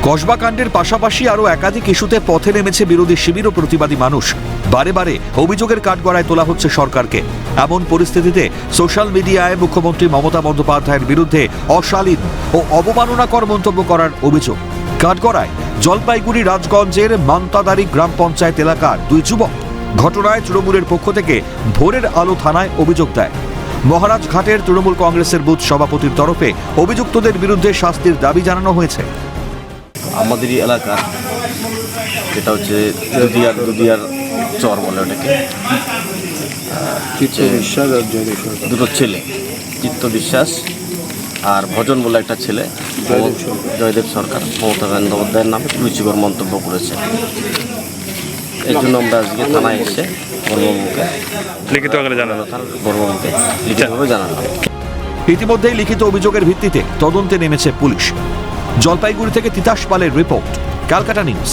কসবা কাণ্ডের পাশাপাশি আরও একাধিক ইস্যুতে পথে নেমেছে বিরোধী শিবির ও প্রতিবাদী মানুষ। বারে বারে অভিযোগের কাঠগড়ায় তোলা হচ্ছে সরকারকে। এমন পরিস্থিতিতে সোশ্যাল মিডিয়ায় মুখ্যমন্ত্রী মমতা বন্দ্যোপাধ্যায়ের বিরুদ্ধে অশালীন ও অবমাননাকর মন্তব্য করার অভিযোগ। কাঠগড়ায় জলপাইগুড়ি রাজগঞ্জের মান্তাদারি গ্রাম পঞ্চায়েত এলাকার দুই যুবক। ঘটনায় তৃণমূলের পক্ষ থেকে ভোরের আলো থানায় অভিযোগ দেয়। মহারাজঘাটের তৃণমূল কংগ্রেসের বুথ সভাপতির তরফে অভিযুক্তদের বিরুদ্ধে শাস্তির দাবি জানানো হয়েছে। আমাদের এলাকা যেটা হচ্ছে দুদিয়ার চর বলে ওটাকে, দুটো ছেলে, চিত্ত বিশ্বাস আর ভজন বলে একটা ছেলে, জয়দেব সরকার মমতা বন্দ্যোপাধ্যায়ের নামে রুচিকর মন্তব্য করেছে। এই জন্য আমরা আজকে থানায় এসে লিখিতভাবে জানালাম। ইতিমধ্যেই লিখিত অভিযোগের ভিত্তিতে তদন্তে নেমেছে পুলিশ। জলপাইগুড়ি থেকে তিতাস পালের রিপোর্ট, ক্যালকাটা নিউজ।